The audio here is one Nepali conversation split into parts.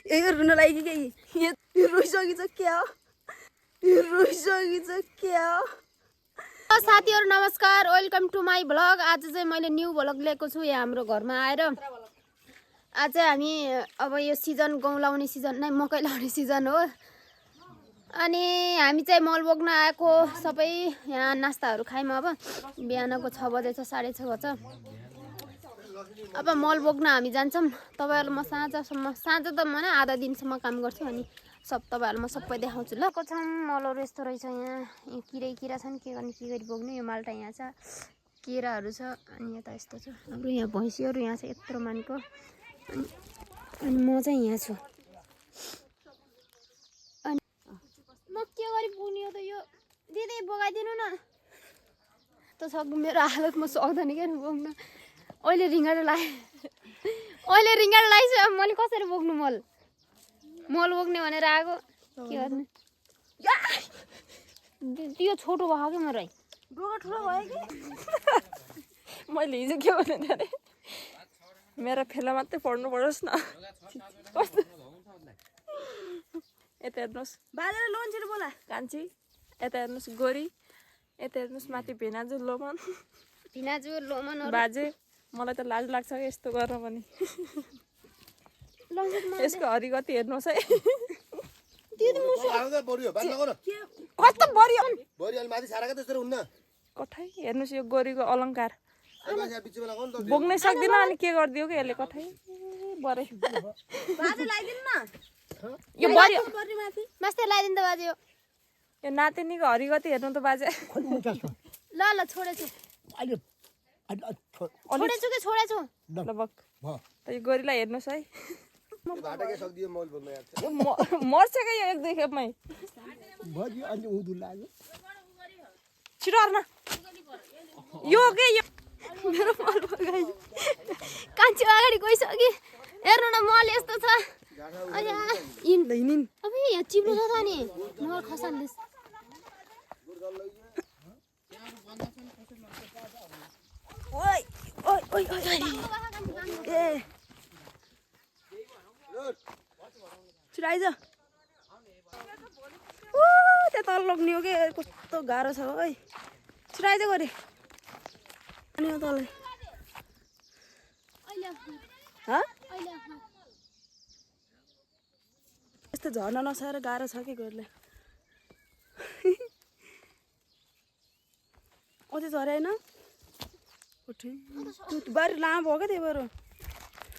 यो रुन लाग्यो कि यो रोइसकेछ क्या हो यो रोइसकेछ क्या हो साथीहरु नमस्कार वेलकम टु माई भ्लग। आज चाहिँ मैले न्यू भ्लग लिएको छु यहाँ हाम्रो घरमा आएर। आज चाहिँ हामी अब यो सिजन गहुँ लाउने सिजन नै मकै लाउने सिजन हो अनि हामी चाहिँ मल बोक्न आएको सबै यहाँ नास्ताहरू खायौँ। अब बिहानको 6 बजे छ 6:30 बज्छ। अब मल बोक्न हामी जान्छौँ। तपाईहरुलाई म साँझ त म आधा दिनसम्म काम गर्छु अनि तपाईहरुलाई म सबै देखाउँछु ल। छौँ मलहरू यस्तो रहेछ यहाँ किरा छन् के गर्ने के गरी बोक्नु। यो माल्टा यहाँ छ केराहरू छ अनि यता यस्तो छ हाम्रो यहाँ भैँसीहरू यहाँ छ यत्रो मानको अनि म चाहिँ यहाँ छु। अनि म के गरी पुग्ने हो त यो दिदी बोकाइदिनु न त सक्नु। मेरो हालत म सक्दैन के बोक्न। अहिले रिङ्गाड लगाइसक्यो मैले कसरी बोक्नु मल बोक्ने भनेर आएको के गर्ने। त्यो छोटो भयो कि मेरो डोका ठुलो भयो कि मैले हिजो के भने अरे मेरो फेला मात्रै पढ्नु परोस् न। कस्तो यता हेर्नुहोस् बाजेर लोन छिटो बोला कान्छी, यता हेर्नुहोस् गोरी, यता हेर्नुहोस् माथि भिनाजु लोमन बाजे। मलाई त लाज लाग्छ कि यस्तो गर्न पनि। यसको हरिगति हेर्नुहोस् है कस्तो बढियो कठै। हेर्नुहोस् यो गोरीको अलङ्कार बोक्नै सक्दिनँ अनि के गरिदियो कि यसले कठै बरे। बाजे लगाइदिनु न यो बढियो मास्टर लगाइदिनु त बाजे। यो नातिनीको हरिगति हेर्नु त बाजे। ल छोडेछु ल बक त यो गोरीलाई हेर्नुहोस् है मर्छ क्या यो एक दुई खेपमै। छिटो अर्न यो के यो मेरो मल बगाइ कान्छी अगाडि गइसक्यो। हेर्नु न मल यस्तो छ। अब यहाँ चिप्लो छ त नि मल खसाल्ने। ओइ ओइ ओइ ओइ ए छिटो आइज त्यहाँ तल लग्ने हो कि कस्तो गाह्रो छ है। छिटो आइज गरे अनि तल यस्तो झर्न नसकेर गाह्रो छ कि गोरुलाई। अझै झरेन बारी लामो भयो क्या त्यही भएर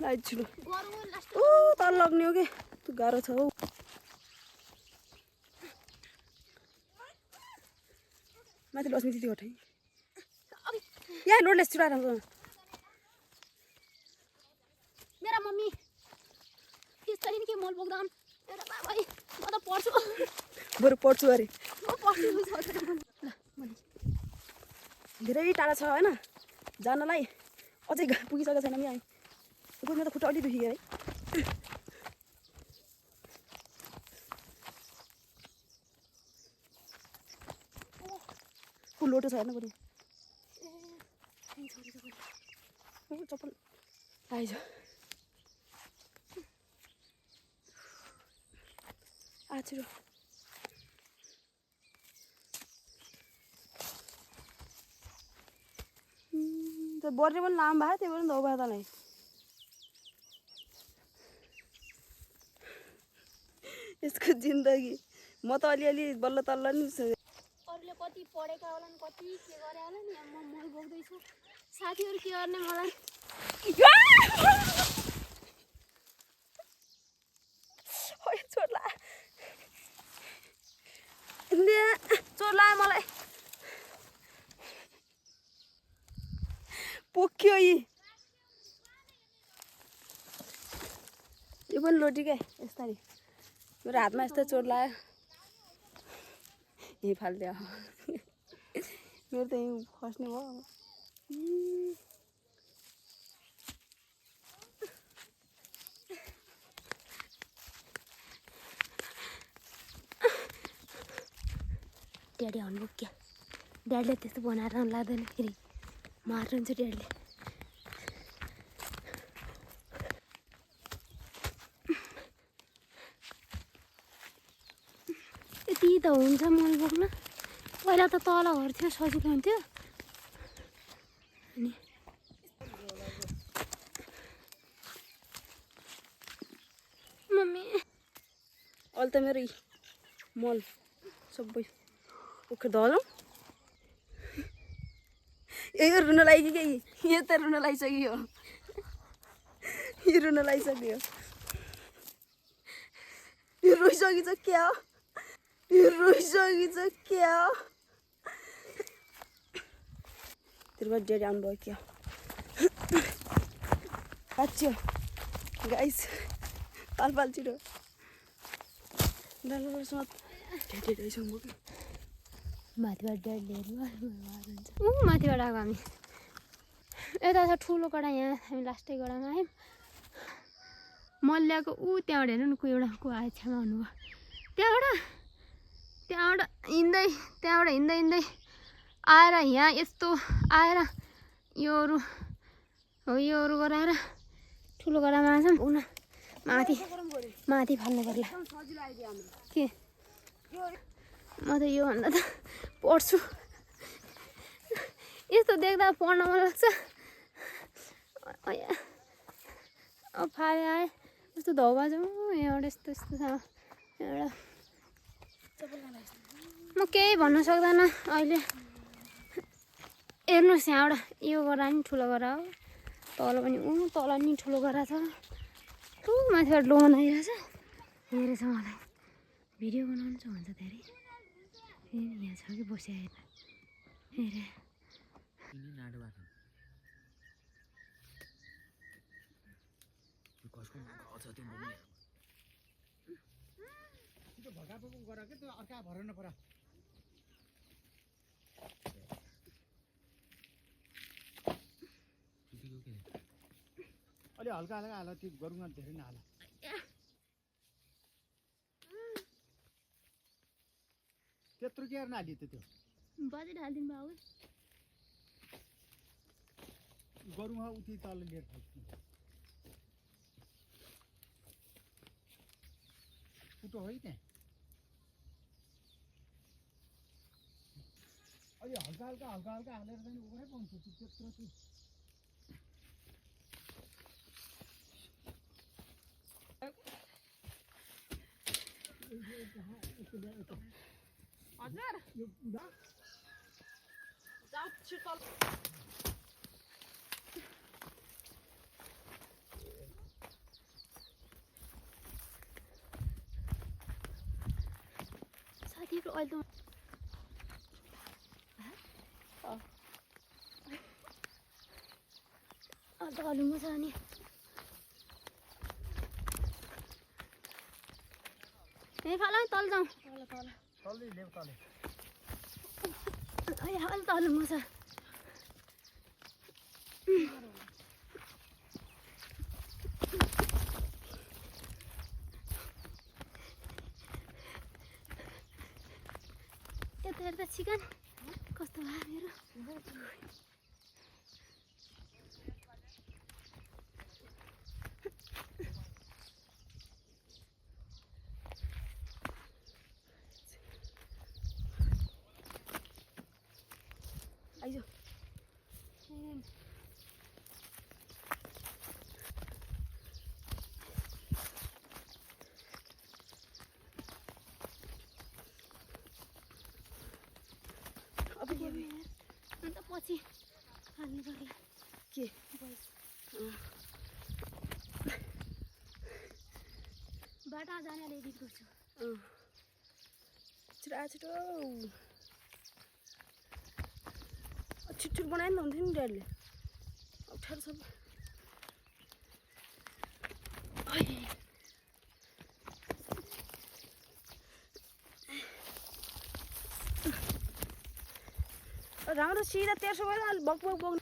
लाइट छिटो तल लग्ने हो कि त्यो गाह्रो छ हौ। माथि लक्ष्मी दिदी गठै यहाँ लोडले छिटो आएर मेरा मम्मी त्यसरी नि के मल बोक्दा मेरा बाबा म त पढ्छु बरु पढ्छु अरे म पढ्छु। धेरै टाढा छ होइन जानलाई अझै पुगिसकेको छैन नि। मेरो त खुट्टा अलि दुखियो है। लोटो छ हेर्नु पर्यो चप्पल आइज छिटो बर्ने पनि लामो भयो त्यही भएर धौ भयो तँलाई। यसको जिन्दगी म त अलिअलि बल्ल तल्ल नि अरूले कति पढेका होलान् कति के गरे होला नि म मल बोक्दैछु। साथीहरू के गर्ने मलाई चोर लाग्यो मलाई पोख्यो यो पनि लोटी क्या यस्तरी मेरो हातमा यस्तो चोट लाग्यो यही फाल्दियो मेरो त यहीँ खस्ने भयो। ड्याडी हन्बुक क्या ड्याडीले त्यस्तो बनाएर लाँदैन फेरि मार्नुहुन्छ ड्याडीले। त हुन्छ मल बोक्न। पहिला त तल घर थियो सजिलो हुन्थ्यो। अनि मम्मी अहिले त मेरो मल सबै उखेर धलौँ। यो रुन लाग्यो कि यो त रुन लागिसक्यो। यो रुन लागिसक्यो। यो रोइसकिन्छ क्या हो? यो रोइसकिन्छ क्या हो? त्रिबाट डेडी आउनुभयो क्या काच्यो गाइस पाल छिटो डलरसँग ढेडीसँग बोक्यो। माथिबाट डेढ ऊ माथिबाट आएको हामी यता छ ठुलो कडा। यहाँ हामी लास्टै गडामा आयौँ। मल्याएको ऊ त्यहाँबाट हेर्नु न को एउटा को आयो छेउमा हुनुभयो। त्यहाँबाट हिँड्दै आएर यहाँ यस्तो आएर योहरू गराएर ठुलो गडामा आएछौँ। उन माथि फाल्नु पर्ला के। म त योभन्दा त पढ्छु। यस्तो देख्दा पढ्न मन लाग्छ। अब फाले आएँ कस्तो धौबा जाउँ यहाँबाट यस्तो छ एउटा। म केही भन्न सक्दैन अहिले। हेर्नुहोस् यहाँबाट यो गरा नि ठुलो गरा हो। तल पनि तल नि ठुलो गरा छ। माथिबाट लोन आइरहेछ। हेरेछ मलाई भिडियो बनाउनु छ भन्छ धेरै। यहाँ छ कि बसिआएन हेरे। अलि हल्का हाल त्यो गरौँ धेरै नहाल। त्यत्रो के नहाल्यो त्यो बजेट हालिदिनु भयो गरौँ उति तल लिएर उठो है त्यहाँ अलि हल्का हालेर चाहिँ उगरै पाउँछ त्यत्रो चाहिँ। हजुर जाऊ छिटो साथीहरू अहिले त हलुङ्गो छ नि। यहीँ फाल तल जाउँ। अहिले त हलुङ्गो छ। यता हेर्दा चिकन कस्तो भयो मेरो। आइज अब अन्त पछि हाल्नु पर्ला के बाटा जानेले एडिट गर्छु। छिटो छिटो बनायो नि त हुन्थ्यो नि ड्याडीले। अप्ठ्यारो सब राम्रो सिधा 1300 भयो अलि बक बक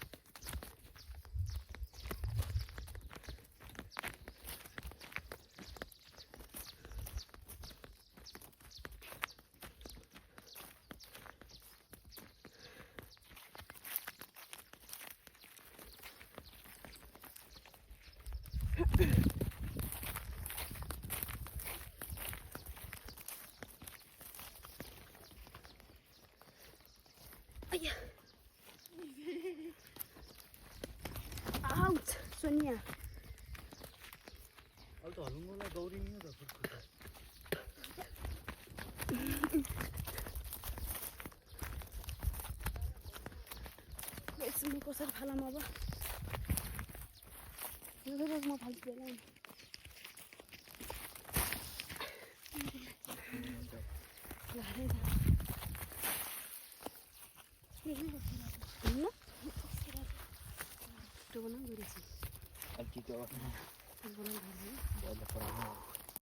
अय्या आउट सोनिया अहिले त हलुङ्गोलाई दौडिने त फुटफुट म कसरी फालम अब रोज म फाल्छु बेला अलि त्यो